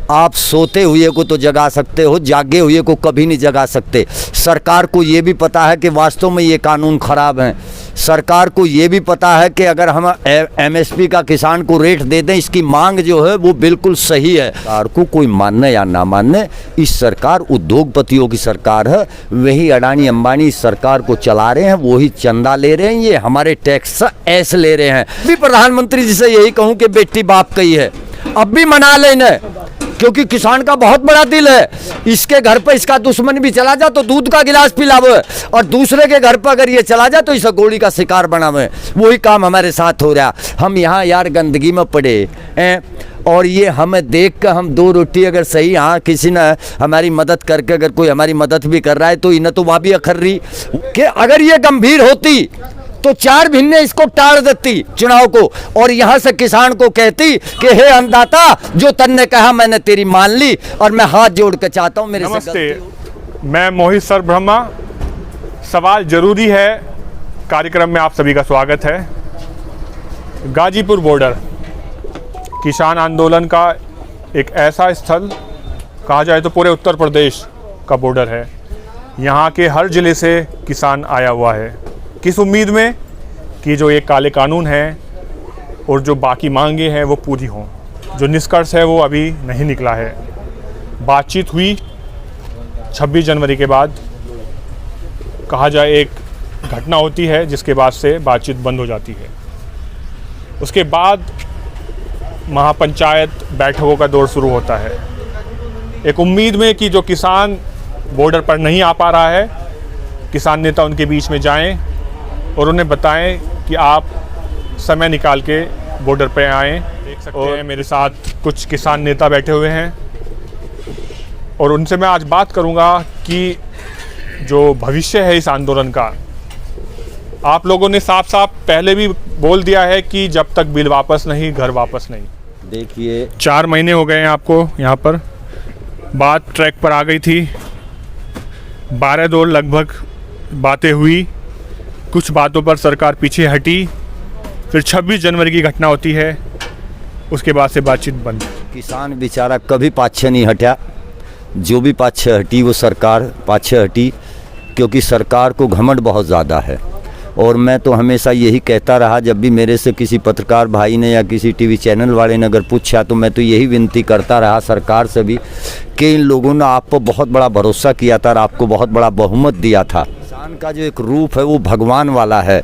आप सोते हुए को तो जगा सकते हो, जागे हुए को कभी नहीं जगा सकते। सरकार को ये भी पता है कि वास्तव में ये कानून खराब हैं। सरकार को ये भी पता है कि अगर हम एमएसपी का किसान को रेट दे दें, इसकी मांग जो है वो बिल्कुल सही है। सरकार को कोई मानने या ना मानने, इस सरकार उद्योगपतियों की सरकार है। वही अडानी अंबानी इस सरकार को चला रहे हैं, वही चंदा ले रहे हैं, ये हमारे टैक्स ऐसे ले रहे हैं। भी प्रधानमंत्री जी से यही कहूँ कि बेटी बाप कही है, अब भी मना लेना, क्योंकि किसान का बहुत बड़ा दिल है। इसके घर पर इसका दुश्मन भी चला जा तो दूध का गिलास पिलावे, और दूसरे के घर पर अगर ये चला जा तो इसे गोली का शिकार बनावे। वही काम हमारे साथ हो रहा। हम यहाँ यार गंदगी में पड़े हैं, और ये हमें देख कर हम दो रोटी अगर सही, हाँ किसी ने हमारी मदद करके अगर कोई हमारी मदद भी कर रहा है तो इन्हें तो वहाँ भी अखर रही कि अगर ये गंभीर होती तो 4 महीने इसको टाल देती चुनाव को, और यहां से किसान को कहती कि हे अन्नदाता, जो तन्ने कहा मैंने तेरी मान ली, और मैं हाथ जोड़ के चाहता हूं मेरे से। नमस्ते, मैं मोहित सर ब्रह्मा। सवाल जरूरी है कार्यक्रम में आप सभी का स्वागत है। गाजीपुर बॉर्डर किसान आंदोलन का एक ऐसा स्थल, कहा जाए तो पूरे उत्तर प्रदेश का बॉर्डर है। यहाँ के हर जिले से किसान आया हुआ है, किस उम्मीद में कि जो ये काले कानून हैं और जो बाकी मांगे हैं वो पूरी हों। जो निष्कर्ष है वो अभी नहीं निकला है। बातचीत हुई 26 जनवरी के बाद, कहा जाए एक घटना होती है जिसके बाद से बातचीत बंद हो जाती है। उसके बाद महापंचायत बैठकों का दौर शुरू होता है, एक उम्मीद में कि जो किसान बॉर्डर पर नहीं आ पा रहा है, किसान नेता उनके बीच में जाएं और उन्हें बताएं कि आप समय निकाल के बॉर्डर पे आएँ। देख सकते हैं मेरे साथ कुछ किसान नेता बैठे हुए हैं, और उनसे मैं आज बात करूंगा कि जो भविष्य है इस आंदोलन का। आप लोगों ने साफ साफ पहले भी बोल दिया है कि जब तक बिल वापस नहीं, घर वापस नहीं। देखिए 4 महीने हो गए हैं आपको यहाँ पर, बात ट्रैक पर आ गई थी। 12 दौर लगभग बातें हुई, कुछ बातों पर सरकार पीछे हटी, फिर 26 जनवरी की घटना होती है, उसके बाद से बातचीत बंद। किसान बेचारा कभी पाछे नहीं हटा, जो भी पाछे हटी वो सरकार पाछे हटी, क्योंकि सरकार को घमंड बहुत ज़्यादा है। और मैं तो हमेशा यही कहता रहा, जब भी मेरे से किसी पत्रकार भाई ने या किसी टीवी चैनल वाले ने अगर पूछा तो मैं तो यही विनती करता रहा सरकार से भी कि इन लोगों ने आप पर बहुत बड़ा भरोसा किया था और आपको बहुत बड़ा बहुमत दिया था। किसान का जो एक रूप है वो भगवान वाला है,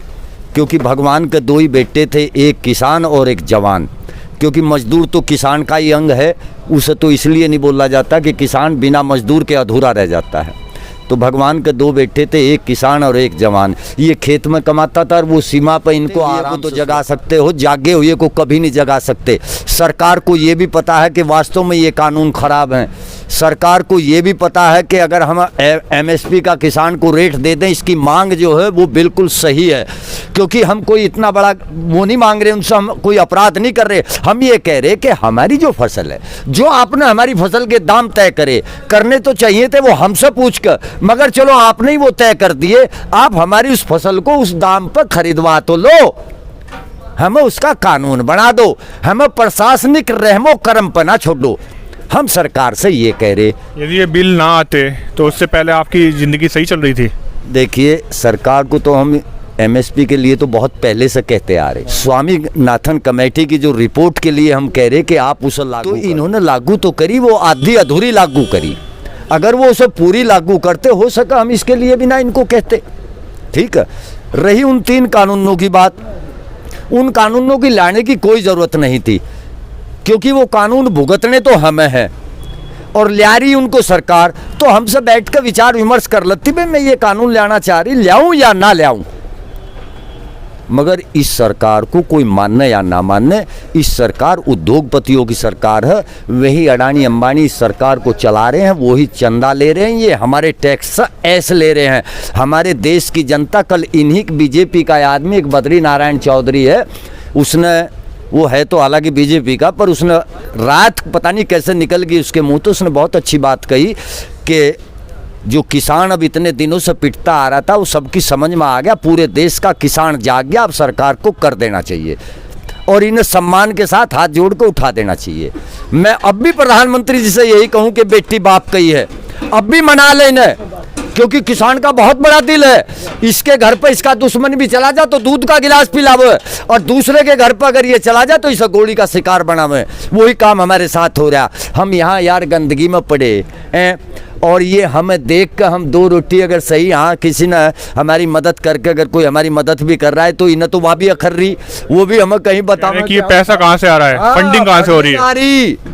क्योंकि भगवान के 2 ही बेटे थे, एक किसान और एक जवान। क्योंकि मजदूर तो किसान का ही अंग है, उसे तो इसलिए नहीं बोला जाता कि किसान बिना मजदूर के अधूरा रह जाता है। तो भगवान के 2 बेटे थे, एक किसान और एक जवान। ये खेत में कमाता था और वो सीमा पर इनको आराम तो जगा सकते हो, जागे हुए को कभी नहीं जगा सकते। सरकार को ये भी पता है कि वास्तव में ये कानून खराब हैं। सरकार को ये भी पता है कि अगर हम एमएसपी का किसान को रेट दे दें, इसकी मांग जो है वो बिल्कुल सही है। क्योंकि हम कोई इतना बड़ा वो नहीं मांग रहे, उनसे हम कोई अपराध नहीं कर रहे। हम ये कह रहे कि हमारी जो फसल है, जो आपने हमारी फसल के दाम तय करने तो चाहिए थे वो हमसे पूछ कर, मगर चलो आपने ही वो तय कर दिए। आप हमारी उस फसल को उस दाम पर खरीदवा तो लो, हमें उसका कानून बना दो, हमें प्रशासनिक रहमो करम पर ना छोड़ो। हम सरकार से ये कह रहे, यदि ये बिल ना आते तो उससे पहले आपकी ज़िंदगी सही चल रही थी? देखिए सरकार को तो हम एमएसपी के लिए तो बहुत पहले से कहते आ रहे। स्वामीनाथन कमेटी की जो रिपोर्ट के लिए हम कह रहे कि आप उसे लागू, तो इन्होंने लागू तो करी, वो आधी अधूरी लागू करी। अगर वो उसे पूरी लागू करते, हो सका हम इसके लिए भी ना इनको कहते। ठीक है, रही उन 3 कानूनों की बात, उन कानूनों की लाने की कोई ज़रूरत नहीं थी, क्योंकि वो कानून भुगतने तो हमें है और ला रही उनको सरकार। तो हमसे बैठ कर विचार विमर्श कर लेती, भाई मैं ये कानून लाना चाह रही, लाऊं या ना लाऊं। मगर इस सरकार को कोई मानने या ना मानने, इस सरकार उद्योगपतियों की सरकार है। वही अडानी अंबानी इस सरकार को चला रहे हैं, वही चंदा ले रहे हैं, ये हमारे टैक्स ऐसे ले रहे हैं। हमारे देश की जनता, कल इन्हीं बीजेपी का आदमी एक बद्री नारायण चौधरी है, उसने, वो है तो हालांकि बीजेपी का, पर उसने रात पता नहीं कैसे निकल गई उसके मुंह, तो उसने बहुत अच्छी बात कही कि जो किसान अब इतने दिनों से पिटता आ रहा था वो सबकी समझ में आ गया, पूरे देश का किसान जाग गया, अब सरकार को कर देना चाहिए। और इन्हें सम्मान के साथ हाथ जोड़ कर उठा देना चाहिए। मैं अब भी प्रधानमंत्री जी से यही कहूं कि बेटी बाप की है, अब भी मना ले इन्हें, क्योंकि किसान का बहुत बड़ा दिल है। इसके घर पर इसका दुश्मन भी चला जा तो दूध का गिलास पिलावे, और दूसरे के घर पर अगर ये चला जा तो इसे गोली का शिकार बनावे। वही काम हमारे साथ हो रहा। हम यहाँ यार गंदगी में पड़े हैं, और ये हमें देख कर हम दो रोटी अगर सही, हाँ किसी ने हमारी मदद करके अगर कोई हमारी मदद भी कर रहा है तो इन्हें तो वहाँ भी अखर रही, वो भी हमें कहीं बताओ कि ये पैसा कहाँ से आ रहा है, फंडिंग कहाँ से हो रही है।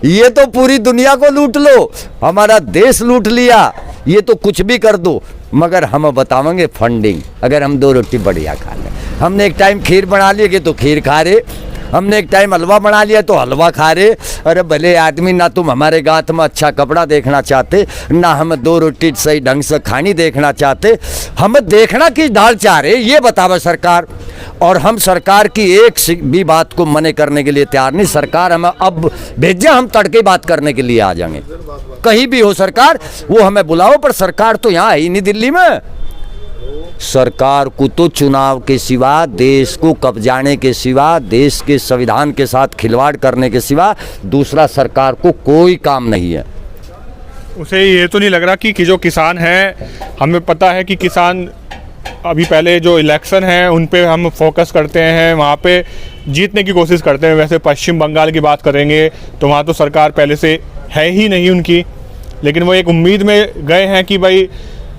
ये तो पूरी दुनिया को लूट लो, हमारा देश लूट लिया, ये तो कुछ भी कर दो, मगर हम बतावेंगे फंडिंग। अगर हम दो रोटी बढ़िया खा लें, हमने एक टाइम खीर बना लिया तो खीर खा रहे, हमने एक टाइम हलवा बना लिया तो हलवा खा रहे। अरे भले आदमी, ना तुम हमारे गात में अच्छा कपड़ा देखना चाहते, ना हम दो रोटी सही ढंग से खानी देखना चाहते, हम देखना कि दाल चाह रहे, ये बतावे सरकार। और हम सरकार की एक भी बात को मने करने के लिए तैयार नहीं। सरकार हमें अब भेजे, हम तड़के बात करने के लिए आ जाएंगे, कहीं भी हो सरकार, वो हमें बुलाओ। पर सरकार तो यहाँ है ही नहीं दिल्ली में। सरकार को तो चुनाव के सिवा, देश को कब्जाने के सिवा, देश के संविधान के साथ खिलवाड़ करने के सिवा दूसरा सरकार को कोई काम नहीं है। उसे ये तो नहीं लग रहा कि जो किसान हैं, हमें पता है कि किसान अभी पहले जो इलेक्शन है उन पे हम फोकस करते हैं, वहाँ पे जीतने की कोशिश करते हैं। वैसे पश्चिम बंगाल की बात करेंगे तो वहाँ तो सरकार पहले से है ही नहीं उनकी, लेकिन वो एक उम्मीद में गए हैं कि भाई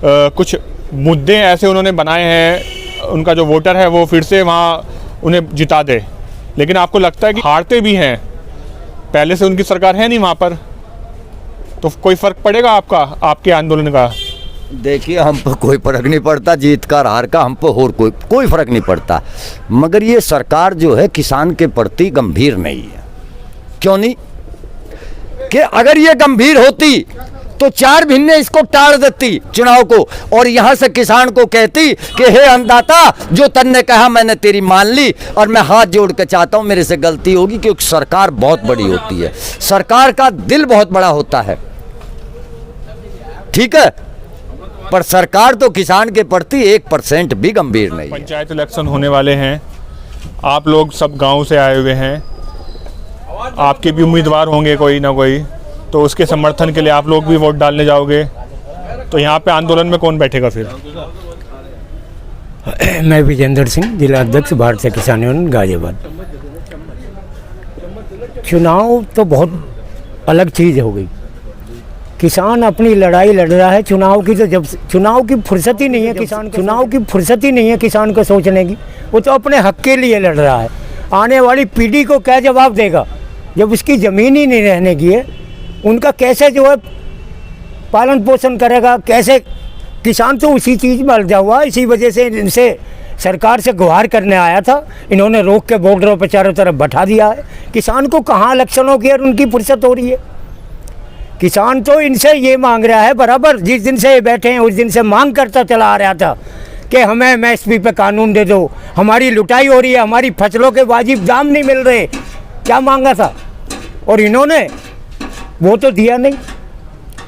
कुछ मुद्दे ऐसे उन्होंने बनाए हैं, उनका जो वोटर है वो फिर से वहाँ उन्हें जिता दे। लेकिन आपको लगता है कि हारते भी हैं, पहले से उनकी सरकार है नहीं वहाँ पर, तो कोई फ़र्क पड़ेगा आपके आंदोलन का? देखिए, हम पर कोई फर्क नहीं पड़ता, जीत का हार का हम पर और कोई फर्क नहीं पड़ता, मगर ये सरकार जो है किसान के प्रति गंभीर नहीं है। क्यों नहीं? कि अगर ये गंभीर होती तो 4 महीने इसको टाल देती चुनाव को, और यहां से किसान को कहती कि हे अन्नदाता, जो तन्ने कहा मैंने तेरी मान ली, और मैं हाथ जोड़ के चाहता हूं मेरे से गलती होगी, क्योंकि सरकार बहुत बड़ी होती है, सरकार का दिल बहुत बड़ा होता है, ठीक है, पर सरकार तो किसान के प्रति 1% भी गंभीर नहीं है। पंचायत इलेक्शन होने वाले हैं, आप लोग सब गांव से आए हुए हैं, आपके भी उम्मीदवार होंगे कोई ना कोई, तो उसके समर्थन के लिए आप लोग भी वोट डालने जाओगे, तो यहाँ पे आंदोलन में कौन बैठेगा फिर? मैं विजेंद्र सिंह, जिला अध्यक्ष भारतीय किसान यूनियन गाजियाबाद। चुनाव तो बहुत अलग चीज़ हो गई, किसान अपनी लड़ाई लड़ रहा है चुनाव की, तो जब चुनाव की फुर्सत ही नहीं है किसान को, चुनाव की फुर्सत ही नहीं है किसान को सोचने की, वो तो अपने हक के लिए लड़ रहा है। आने वाली पीढ़ी को क्या जवाब देगा जब उसकी ज़मीन ही नहीं रहने की है, उनका कैसे जो है पालन पोषण करेगा, कैसे? किसान तो उसी चीज़ में उलझा हुआ, इसी वजह से इनसे सरकार से गुहार करने आया था, इन्होंने रोक के बॉर्डरों पर चारों तरफ बैठा दिया है। किसान को कहाँ इलेक्शनों की और उनकी फुर्सत हो रही है? किसान तो इनसे ये मांग रहा है बराबर, जिस दिन से ये बैठे हैं उस दिन से मांग करता चला आ रहा था कि हमें MSP पे कानून दे दो, हमारी लुटाई हो रही है, हमारी फसलों के वाजिब दाम नहीं मिल रहे, क्या मांगा था, और इन्होंने वो तो दिया नहीं।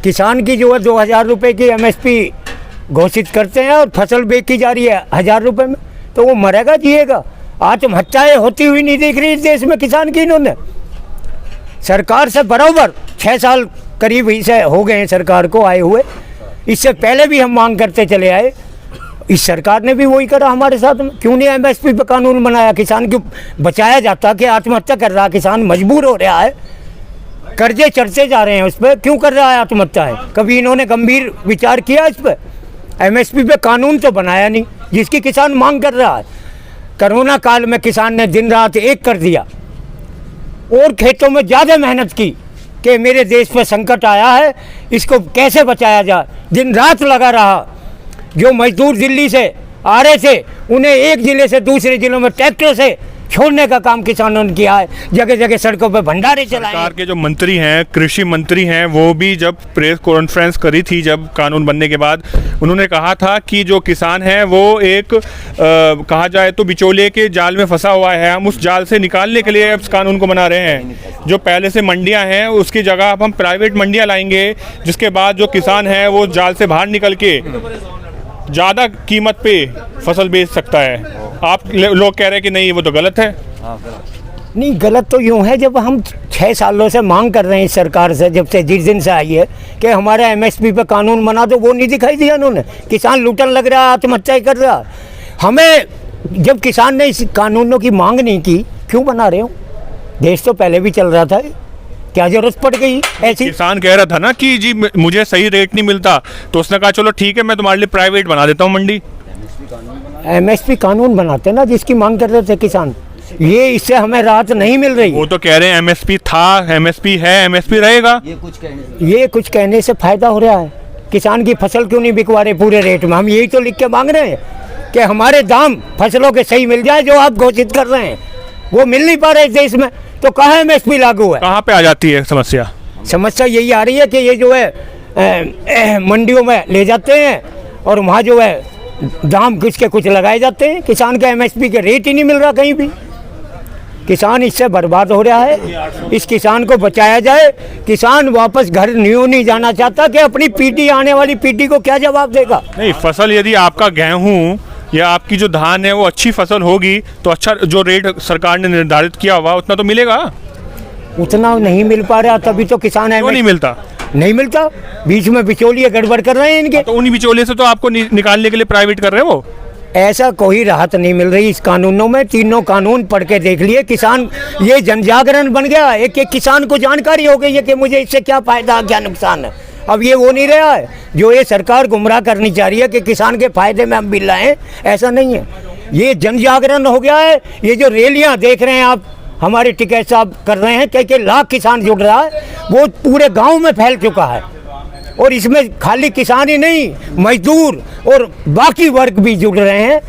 किसान की जो है 2000 रुपये की MSP घोषित करते हैं और फसल बेची जा रही है 1000 रुपये में, तो वो मरेगा जिएगा? आत्महत्याएँ होती हुई नहीं दिख रही इस देश में किसान की। इन्होंने सरकार से बराबर 6 साल करीब इसे हो गए हैं सरकार को आए हुए, इससे पहले भी हम मांग करते चले आए, इस सरकार ने भी वही करा हमारे साथ में। क्यों नहीं MSP पे कानून बनाया? किसान क्यों बचाया जाता कि आत्महत्या कर रहा, किसान मजबूर हो रहा है, कर्जे चढ़ते जा रहे हैं, उस पर क्यों कर रहा है आत्महत्या है? कभी इन्होंने गंभीर विचार किया इस पर? MSP पे कानून तो बनाया नहीं जिसकी किसान मांग कर रहा है। कोरोना काल में किसान ने दिन रात एक कर दिया और खेतों में ज़्यादा मेहनत की कि मेरे देश पर संकट आया है, इसको कैसे बचाया जाए, दिन रात लगा रहा। जो मजदूर दिल्ली से आ रहे थे उन्हें एक ज़िले से दूसरे ज़िलों में ट्रैक्टर से छोड़ने का काम किसानों ने किया है, जगह जगह सड़कों पर भंडारे चलाए। सरकार के जो मंत्री हैं, कृषि मंत्री हैं, वो भी जब प्रेस कॉन्फ्रेंस करी थी जब कानून बनने के बाद, उन्होंने कहा था कि जो किसान है वो एक कहा जाए तो बिचौलिए के जाल में फंसा हुआ है, हम उस जाल से निकालने के लिए इस कानून को बना रहे हैं। जो पहले से मंडियां हैं उसकी जगह अब हम प्राइवेट मंडियां लाएंगे, जिसके बाद जो किसान है वो जाल से बाहर निकल के ज़्यादा कीमत पे फसल बेच सकता है। आप लोग कह रहे हैं कि नहीं वो तो गलत है। नहीं, गलत तो यूँ है, जब हम 6 सालों से मांग कर रहे हैं इस सरकार से, जब से जिस दिन से आई है कि हमारा MSP पे कानून बना दो, वो नहीं दिखाई दिया उन्होंने। किसान लूटन लग रहा है, आत्महत्या कर रहा। हमें जब किसान ने इस कानूनों की मांग नहीं की, क्यों बना रहे हो? देश तो पहले भी चल रहा था, क्या जरूरत पड़ गई ऐसी? किसान कह रहा था ना कि जी मुझे सही रेट नहीं मिलता, तो उसने कहा चलो ठीक है मैं तुम्हारे लिए प्राइवेट बना देता हूँ मंडी। MSP कानून बनाते ना, जिसकी मांग कर रहे थे किसान। ये इससे हमें राहत नहीं मिल रही। वो तो कह रहे हैं MSP था, MSP है, MSP रहेगा। ये कुछ कहने से फायदा हो रहा है। किसान की फसल क्यों नहीं बिकवा रहे पूरे रेट में? हम यही तो लिख के मांग रहे हैं कि हमारे दाम फसलों के सही मिल जाए, जो आप घोषित कर रहे हैं वो मिल नहीं पा रहे इस देश में। तो कहाँ MSP लागू है? कहाँ पे आ जाती है समस्या? समस्या यही आ रही है कि ये जो है मंडियों में ले जाते हैं और वहाँ जो है दाम कुछ लगाए जाते हैं। किसान के MSP के रेट ही नहीं मिल रहा कहीं भी। किसान इससे बर्बाद हो रहा है। इस किसान को बचाया जाए। किसान वापस घर नहीं जाना चाहता कि अपनी पीढ़ी, आने वाली पीढ़ी को क्या जवाब देगा? नहीं, फसल यदि आपका गेहूं या आपकी जो धान है वो अच्छी फसल होगी तो अच्छा जो रेट सरकार ने निर्धारित किया हुआ उतना तो मिलेगा। उतना नहीं मिल पा रहा, तभी तो किसान क्यों नहीं मिलता? नहीं मिलता। बीच में बिचौलिए गड़बड़ कर रहे हैं इनके। तो उन्हीं बिचौलिए से तो आपको निकालने के लिए प्राइवेट कर रहे हैं वो। ऐसा कोई राहत नहीं मिल रही इस कानूनों में। तीनों कानून पढ़ के देख लिए। किसान, ये जन जागरण बन गया। एक एक किसान को जानकारी हो गई है कि मुझे इससे क्या फायदा, क्या नुकसान है। अब ये वो नहीं रहा है जो ये सरकार गुमराह करनी चाह रही है कि किसान के फायदे में हम बिल लाएं। ऐसा नहीं है। ये जन जागरण हो गया है। ये जो रैलियां देख रहे हैं आप, हमारे टिकैत साहब कर रहे हैं, कई लाख किसान जुड़ रहा है, वो पूरे गाँव में फैल चुका है। और इसमें खाली किसान ही नहीं, मजदूर और बाकी वर्ग भी जुड़ रहे हैं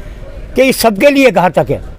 कि सबके लिए घातक है।